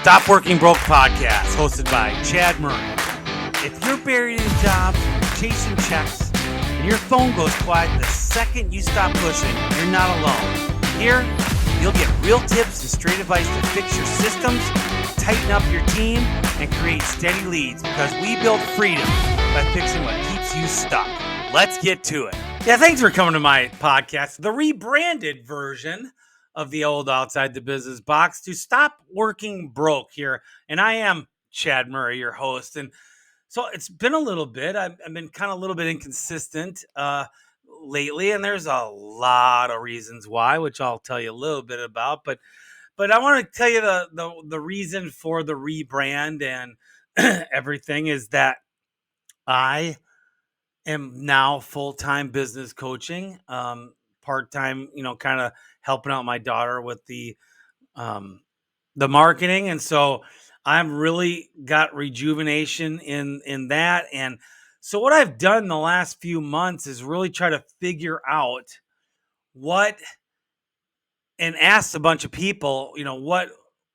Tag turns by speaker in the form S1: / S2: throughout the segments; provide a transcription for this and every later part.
S1: Stop Working Broke podcast, hosted by Chad Murray. If you're buried in jobs, chasing checks, and your phone goes quiet the second you stop pushing, you're not alone. Here, you'll get real tips and straight advice to fix your systems, tighten up your team, and create steady leads, because we build freedom by fixing what keeps you stuck. Let's get to it. Yeah, thanks for coming to my podcast, the rebranded version of the old Outside the Business box, to Stop Working Broke here. And I am Chad Murray, your host. And so it's been a little bit. I've been kind of a little bit inconsistent lately, and there's a lot of reasons why, which I'll tell you a little bit about. But I want to tell you the reason for the rebrand and everything is that I am now full-time business coaching, part-time, kind of helping out my daughter with the marketing. And so I'm really got rejuvenation in that. And so what I've done the last few months is really try to figure out what, and ask a bunch of people,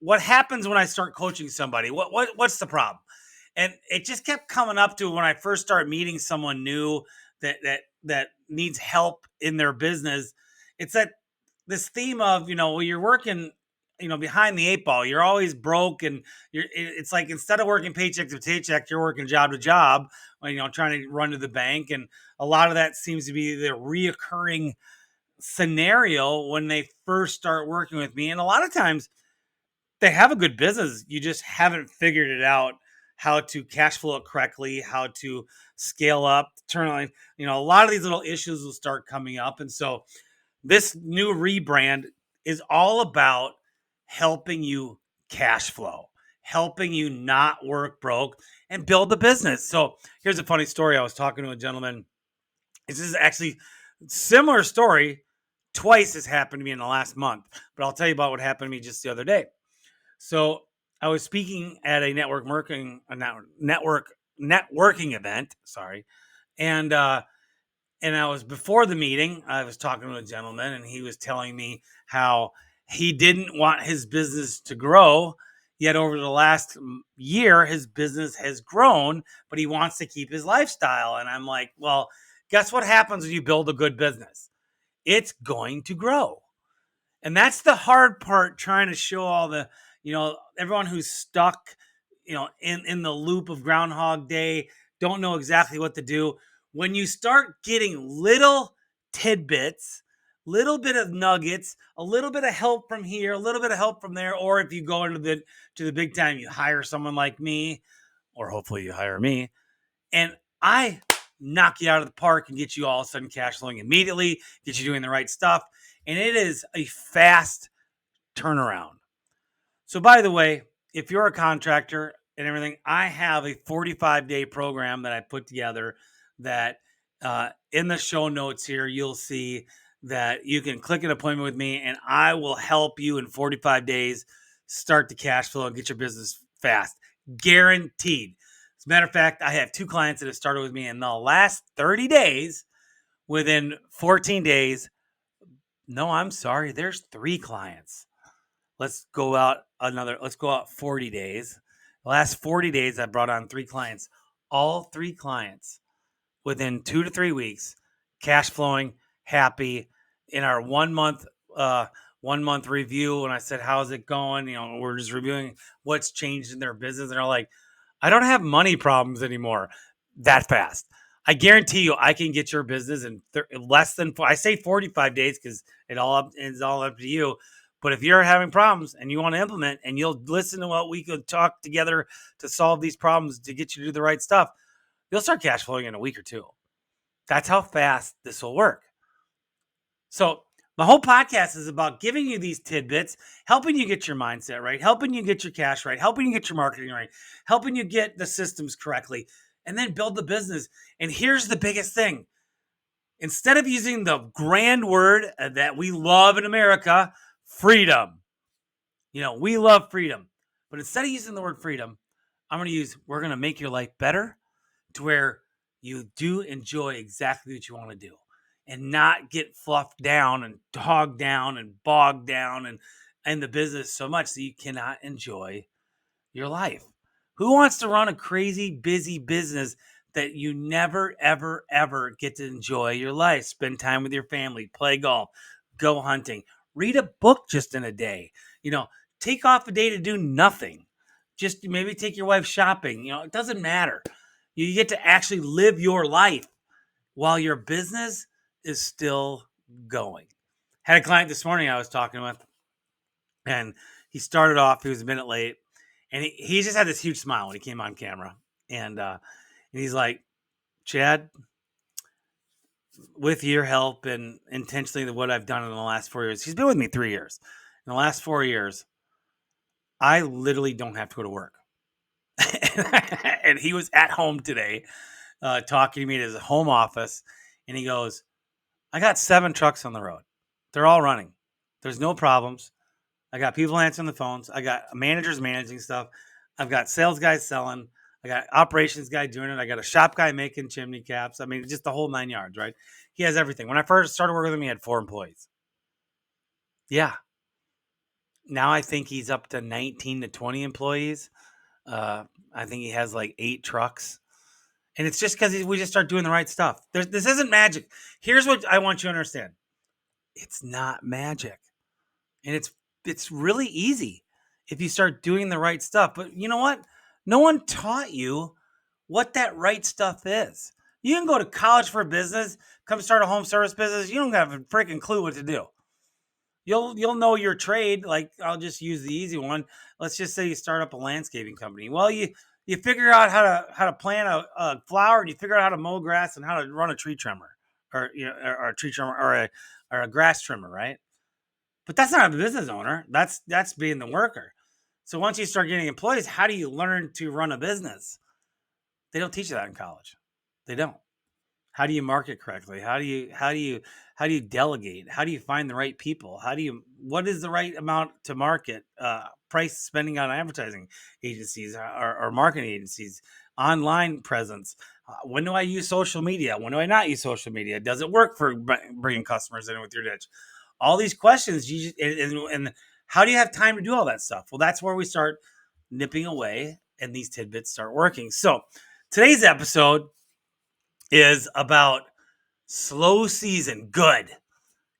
S1: what happens when I start coaching somebody? What's the problem? And it just kept coming up to when I first started meeting someone new that needs help in their business. It's that this theme of, you're working, behind the eight ball. You're always broke, and it's like, instead of working paycheck to paycheck, you're working job to job, trying to run to the bank. And a lot of that seems to be the reoccurring scenario when they first start working with me. And a lot of times they have a good business. You just haven't figured it out, how to cash flow it correctly, how to scale up, turn on, a lot of these little issues will start coming up. And so this new rebrand is all about helping you cash flow, helping you not work broke and build a business. So here's a funny story. I was talking to a gentleman. This is actually a similar story. Twice has happened to me in the last month, but I'll tell you about what happened to me just the other day. So I was speaking at a networking event. Sorry. And I was, before the meeting, I was talking to a gentleman, and he was telling me how he didn't want his business to grow. Yet over the last year, his business has grown, but he wants to keep his lifestyle. And I'm like, well, guess what happens when you build a good business? It's going to grow. And that's the hard part, trying to show all the, everyone who's stuck, in the loop of Groundhog Day, don't know exactly what to do. When you start getting little tidbits, little bit of nuggets, a little bit of help from here, a little bit of help from there, or if you go into the big time, you hire someone like me, or hopefully you hire me, and I knock you out of the park and get you all of a sudden cash flowing immediately, get you doing the right stuff. And it is a fast turnaround. So by the way, if you're a contractor and everything, I have a 45-day program that I put together that in the show notes here, you'll see that you can click an appointment with me, and I will help you in 45 days start the cash flow and get your business fast. Guaranteed. As a matter of fact, I have 2 clients that have started with me in the last 30 days. Within 14 days, no, I'm sorry, there's 3 clients. Let's go out 40 days. The last 40 days, I brought on 3 clients. All 3 clients within 2 to 3 weeks, cash flowing, happy. In our 1 month review, when I said, how's it going? We're just reviewing what's changed in their business. And they're like, I don't have money problems anymore that fast. I guarantee you, I can get your business in less than, I say 45 days because it's all up to you. But if you're having problems and you want to implement, and you'll listen to what we could talk together to solve these problems to get you to do the right stuff, you'll start cash flowing in a week or 2. That's how fast this will work. So my whole podcast is about giving you these tidbits, helping you get your mindset right, helping you get your cash right, helping you get your marketing right, helping you get the systems correctly, and then build the business. And here's the biggest thing. Instead of using the grand word that we love in America, freedom. We love freedom. But instead of using the word freedom, I'm going to use, we're going to make your life better to where you do enjoy exactly what you want to do, and not get fluffed down and dogged down and bogged down and in the business so much that you cannot enjoy your life. Who wants to run a crazy busy business that you never, ever, ever get to enjoy your life? Spend time with your family, play golf, go hunting, read a book just in a day. Take off a day to do nothing. Just maybe take your wife shopping. It doesn't matter. You get to actually live your life while your business is still going. Had a client this morning I was talking with, and he started off, he was a minute late, and he just had this huge smile when he came on camera. And he's like, Chad, with your help and intentionally what I've done in the last 4 years, he's been with me 3 years. In the last 4 years, I literally don't have to go to work. And he was at home today talking to me at his home office. And he goes, I got 7 trucks on the road. They're all running. There's no problems. I got people answering the phones. I got managers managing stuff. I've got sales guys selling. I got operations guy doing it. I got a shop guy making chimney caps. I mean, just the whole 9 yards, right? He has everything. When I first started working with him, he had 4 employees. Yeah. Now I think he's up to 19 to 20 employees. I think he has like 8 trucks. And it's just because we just start doing the right stuff. This isn't magic. Here's what I want you to understand. It's not magic. And it's really easy if you start doing the right stuff. But you know what? No one taught you what that right stuff is. You can go to college for business, come start a home service business. You don't have a freaking clue what to do. You'll know your trade. Like, I'll just use the easy one. Let's just say you start up a landscaping company. Well, you figure out how to plant a flower, and you figure out how to mow grass and how to run a tree trimmer, or a tree trimmer, or a grass trimmer, right? But that's not a business owner. That's being the worker. So once you start getting employees, how do you learn to run a business? They don't teach you that in college. They don't. How do you market correctly? How do you delegate? How do you find the right people? What is the right amount to market? Price spending on advertising agencies or marketing agencies, online presence. When do I use social media? When do I not use social media? Does it work for bringing customers in with your niche? All these questions. And how do you have time to do all that stuff? Well, that's where we start nipping away, and these tidbits start working. So today's episode is about slow season. Good.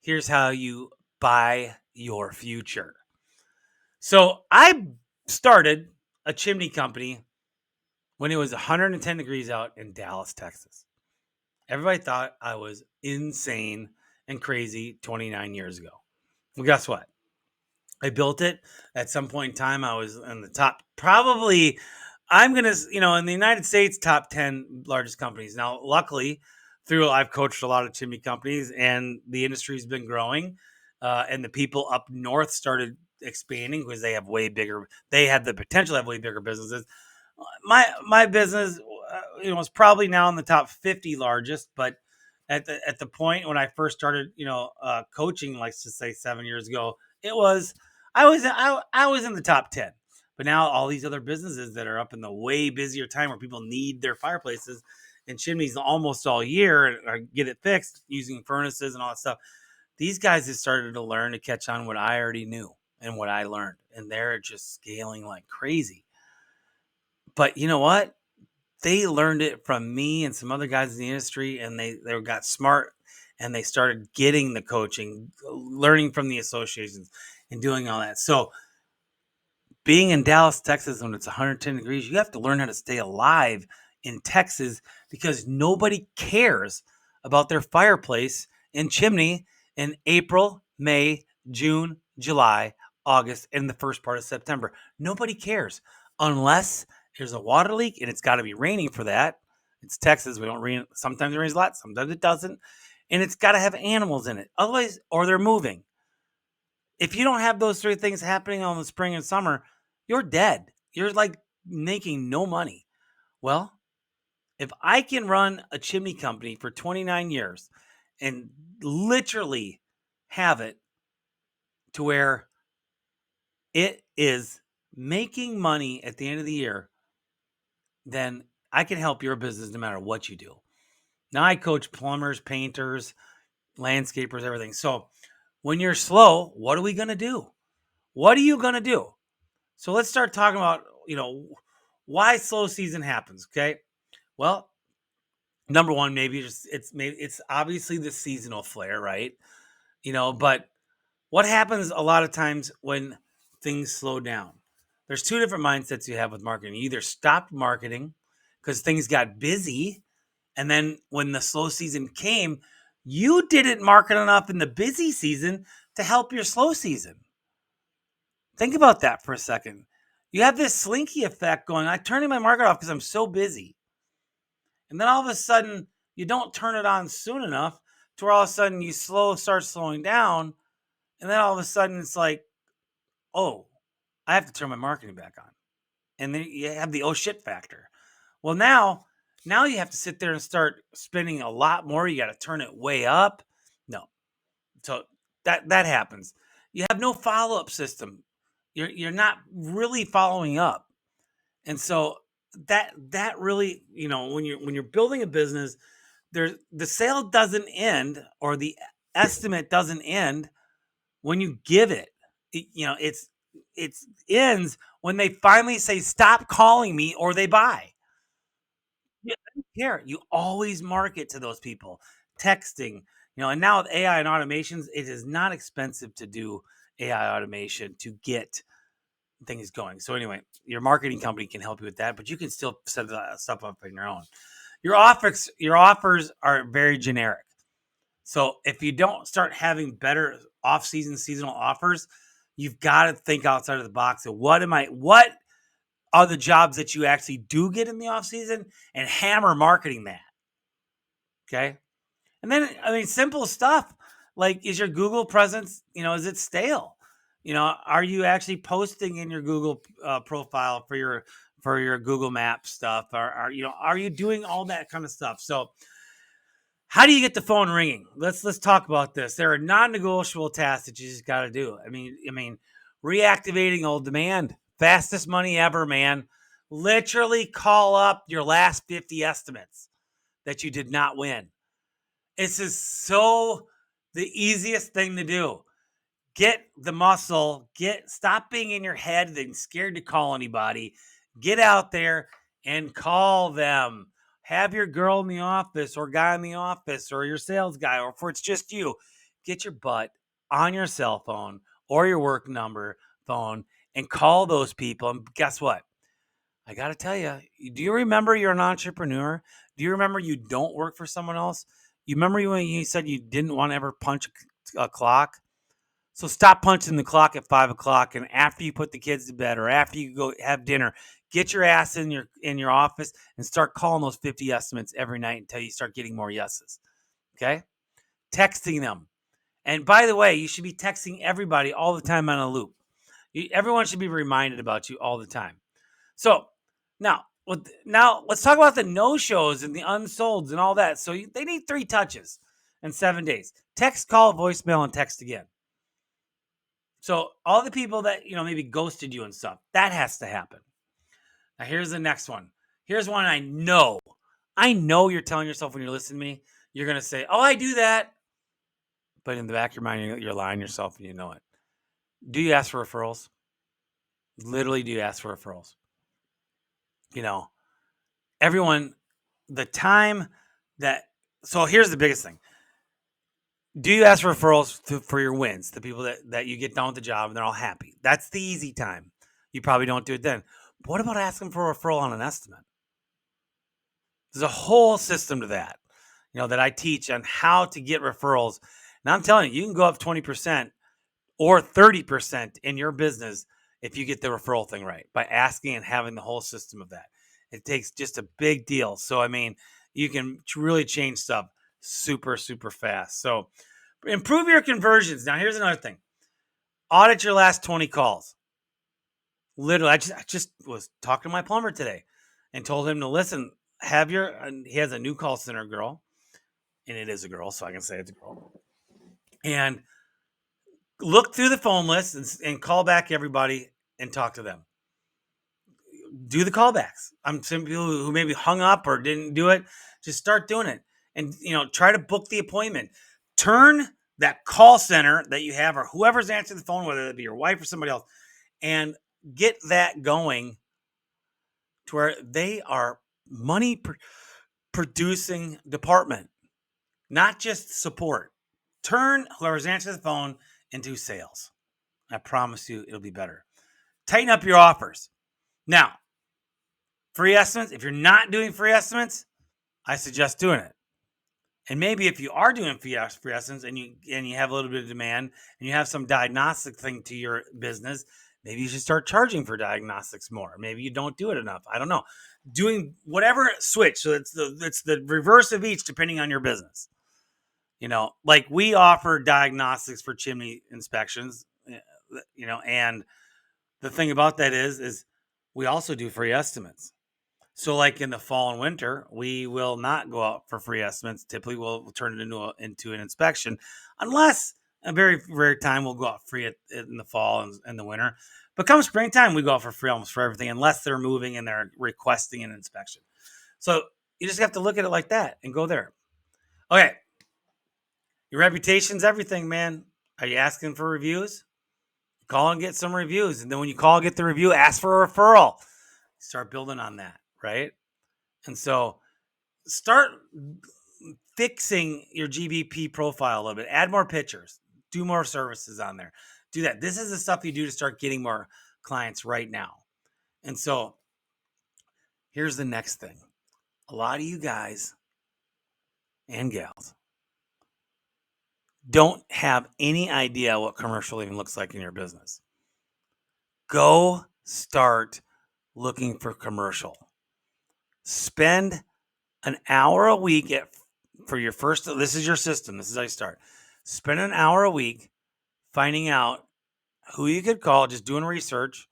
S1: Here's how you buy your future. So I started a chimney company when it was 110 degrees out in Dallas, Texas. Everybody thought I was insane and crazy 29 years ago. Well, guess what? I built it. At some point in time, I was in the top, probably, I'm going to, in the United States, top 10 largest companies. Now, luckily, I've coached a lot of chimney companies, and the industry's been growing. And the people up north started expanding because they had the potential to have way bigger businesses. My business, was probably now in the top 50 largest, but at the point when I first started, coaching, let's just say 7 years ago, I was in the top 10. But now all these other businesses that are up in the way busier time where people need their fireplaces and chimneys almost all year and get it fixed using furnaces and all that stuff. These guys have started to learn to catch on what I already knew and what I learned, and they're just scaling like crazy. But you know what? They learned it from me and some other guys in the industry, and they got smart, and they started getting the coaching, learning from the associations, and doing all that. So being in Dallas, Texas, when it's 110 degrees, you have to learn how to stay alive in Texas because nobody cares about their fireplace and chimney in April, May, June, July, August, and the first part of September. Nobody cares unless there's a water leak, and it's got to be raining for that. It's Texas. We don't rain. Sometimes it rains a lot. Sometimes it doesn't. And it's got to have animals in it. Otherwise, or they're moving. If you don't have those 3 things happening on the spring and summer, you're dead. You're like making no money. Well, if I can run a chimney company for 29 years and literally have it to where it is making money at the end of the year, then I can help your business no matter what you do. Now I coach plumbers, painters, landscapers, everything. So when you're slow, what are we going to do? What are you going to do? So let's start talking about, why slow season happens. Okay. Well, number one, maybe it's obviously the seasonal flare, right? But what happens a lot of times when things slow down? There's two different mindsets you have with marketing. You either stopped marketing because things got busy, and then when the slow season came, you didn't market enough in the busy season to help your slow season. Think about that for a second. You have this slinky effect going. I'm turning my market off because I'm so busy. And then all of a sudden, you don't turn it on soon enough to where all of a sudden you start slowing down. And then all of a sudden it's like, oh, I have to turn my marketing back on. And then you have the oh shit factor. Well, now you have to sit there and start spending a lot more. You got to turn it way up. No. So that happens. You have no follow-up system. You're not really following up. And so that really, when you're building a business, the sale doesn't end, or the estimate doesn't end when you give it. It ends when they finally say stop calling me or they buy. Yeah, I don't care. You always market to those people. Texting, and now with AI and automations, it is not expensive to do AI automation to get things going. So anyway, your marketing company can help you with that, but you can still set that stuff up on your own. Your offers are very generic. So if you don't start having better off-season seasonal offers, you've got to think outside of the box of what are the jobs that you actually do get in the off-season, and hammer marketing that. Okay. And then, simple stuff like, is your Google presence, is it stale? Are you actually posting in your Google profile for your Google Map stuff? Or are you doing all that kind of stuff? So how do you get the phone ringing? Let's talk about this. There are non-negotiable tasks that you just got to do. Reactivating old demand, fastest money ever, man. Literally call up your last 50 estimates that you did not win. This is so the easiest thing to do. Get the muscle, stop being in your head and scared to call anybody. Get out there and call them. Have your girl in the office or guy in the office or your sales guy, or if it's just you, get your butt on your cell phone or your work number phone and call those people. And guess what? I got to tell you, do you remember you're an entrepreneur? Do you remember you don't work for someone else? You remember when you said you didn't want to ever punch a clock? So stop punching the clock at 5 o'clock, and after you put the kids to bed or after you go have dinner, get your ass in your office and start calling those 50 estimates every night until you start getting more yeses. Okay? Texting them. And by the way, you should be texting everybody all the time on a loop. Everyone should be reminded about you all the time. So now let's talk about the no-shows and the unsolds and all that. So they need 3 touches in 7 days. Text, call, voicemail, and text again. So all the people that, maybe ghosted you and stuff, that has to happen. Now here's the next one. Here's one I know. I know you're telling yourself when you're listening to me, you're going to say, oh, I do that. But in the back of your mind, you're lying to yourself and you know it. Do you ask for referrals? Literally, do you ask for referrals? Everyone, the time so here's the biggest thing. Do you ask for referrals for your wins, the people that you get done with the job and they're all happy? That's the easy time. You probably don't do it then. But what about asking for a referral on an estimate? There's a whole system to that, that I teach on how to get referrals. And I'm telling you, you can go up 20% or 30% in your business if you get the referral thing right by asking and having the whole system of that. It takes just a big deal. So, you can really change stuff super, super fast. So improve your conversions. Now, here's another thing. Audit your last 20 calls. Literally, I just was talking to my plumber today and told him to listen, he has a new call center girl, and it is a girl, so I can say it's a girl. And look through the phone list and call back everybody and talk to them. Do the callbacks. Some people who maybe hung up or didn't do it, just start doing it. And, try to book the appointment. Turn that call center that you have or whoever's answering the phone, whether it be your wife or somebody else, and get that going to where they are money producing department, not just support. Turn whoever's answering the phone into sales. I promise you it'll be better. Tighten up your offers. Now, free estimates, if you're not doing free estimates, I suggest doing it. And maybe if you are doing free estimates and you have a little bit of demand and you have some diagnostic thing to your business, maybe you should start charging for diagnostics more. Maybe you don't do it enough. I don't know. Doing whatever switch. So it's the reverse of each depending on your business. Like we offer diagnostics for chimney inspections, and the thing about that is we also do free estimates. So like in the fall and winter, we will not go out for free estimates. Typically we'll turn it into an inspection, unless a very rare time we'll go out free in the fall and the winter. But come springtime, we go out for free almost for everything, unless they're moving and they're requesting an inspection. So you just have to look at it like that and go there. Okay. Your reputation's everything, man. Are you asking for reviews? Call and get some reviews. And then when you call, get the review, ask for a referral. Start building on that, right? And so start fixing your GBP profile a little bit. Add more pictures. Do more services on there. Do that. This is the stuff you do to start getting more clients right now. And so here's the next thing. A lot of you guys and gals don't have any idea what commercial even looks like in your business. Go start looking for commercial. Spend an hour a week for your first, this is your system. This is how you start. Spend an hour a week finding out who you could call, just doing research,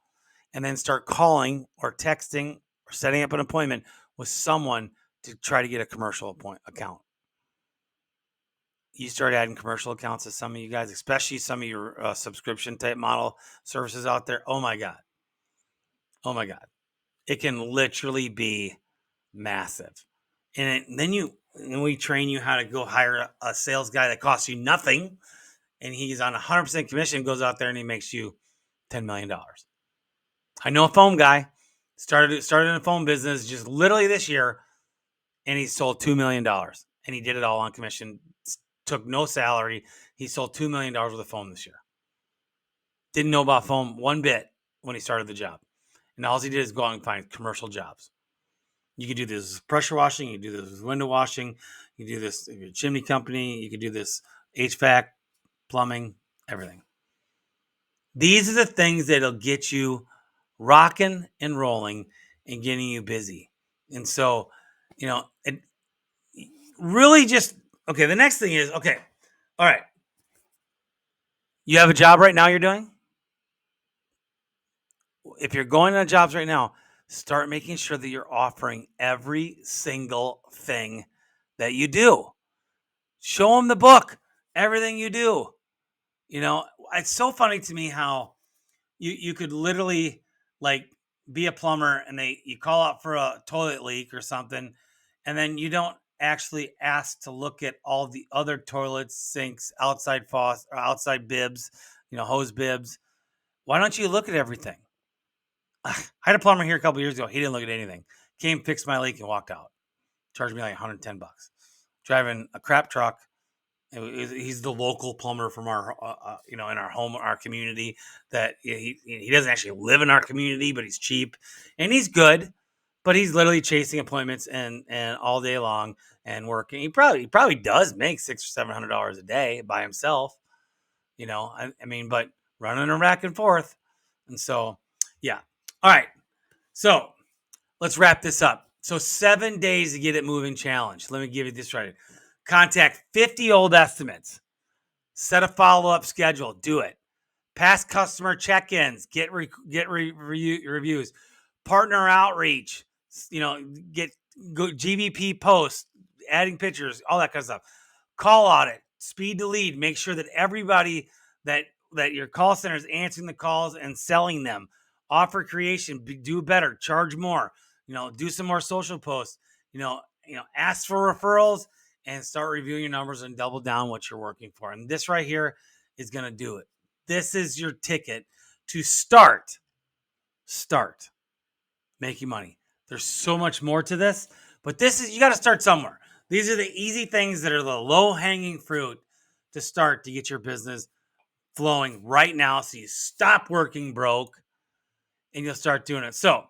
S1: and then start calling or texting or setting up an appointment with someone to try to get a commercial account. You start adding commercial accounts to some of you guys, especially some of your subscription type model services out there. Oh my God. It can literally be massive. And then we train you how to go hire a sales guy that costs you nothing. And he's on 100% commission, goes out there and he makes you $10 million. I know a foam guy, started in a foam business just literally this year, and he sold $2 million. And he did it all on commission, took no salary. He sold $2 million worth of foam this year. Didn't know about foam one bit when he started the job. And all he did is go out and find commercial jobs. You can do this with pressure washing. You can do this with window washing. You can do this with your chimney company. You can do this HVAC, plumbing, everything. These are the things that'll get you rocking and rolling and getting you busy. And so, it really just, okay, the next thing is, okay, all right. You have a job right now you're doing? If you're going on jobs right now, start making sure that you're offering every single thing that you do. Show them the book, everything you do. It's so funny to me how you could literally like be a plumber and you call out for a toilet leak or something, and then you don't actually ask to look at all the other toilets, sinks, outside faucets, or outside bibs, hose bibs. Why don't you look at everything? I had a plumber here a couple years ago. He didn't look at anything. Came, fixed my leak, and walked out. Charged me like $110. Driving a crap truck. He's the local plumber from our, in our home, our community. That he doesn't actually live in our community, but he's cheap and he's good. But he's literally chasing appointments and all day long and working. He probably does make $600 or $700 a day by himself. But running a back and forth, and so yeah. All right, so let's wrap this up. So 7 days to get it moving challenge. Let me give you this right. Contact 50 old estimates. Set a follow-up schedule. Do it. Past customer check-ins. Get reviews. Partner outreach. Get GVP posts. Adding pictures. All that kind of stuff. Call audit. Speed to lead. Make sure that everybody that your call center is answering the calls and selling them. Offer creation. Do better. Charge more. Do some more social posts. Ask for referrals and start reviewing your numbers and double down what you're working for. And this right here is going to do it. This is your ticket to start making money. There's so much more to this, but you got to start somewhere. These are the easy things that are the low hanging fruit to start to get your business flowing right now. So you stop working broke and you'll start doing it. So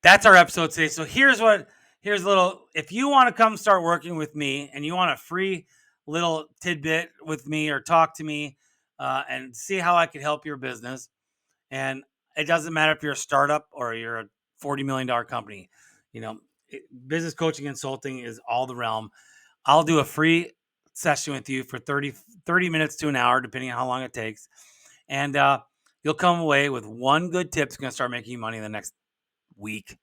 S1: that's our episode today. So here's a little, if you want to come start working with me and you want a free little tidbit with me or talk to me and see how I can help your business. And it doesn't matter if you're a startup or you're a $40 million company, business coaching consulting is all the realm. I'll do a free session with you for 30 minutes to an hour, depending on how long it takes. And you'll come away with one good tip that's going to start making you money in the next week,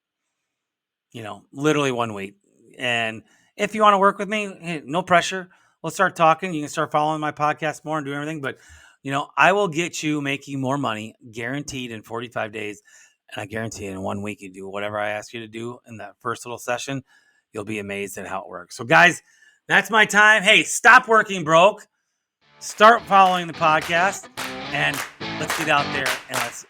S1: literally 1 week. And if you want to work with me, hey, no pressure. We'll start talking. You can start following my podcast more and do everything. But, I will get you making more money guaranteed in 45 days. And I guarantee in 1 week, you do whatever I ask you to do in that first little session. You'll be amazed at how it works. So, guys, that's my time. Hey, stop working broke. Start following the podcast. And let's get out there and let's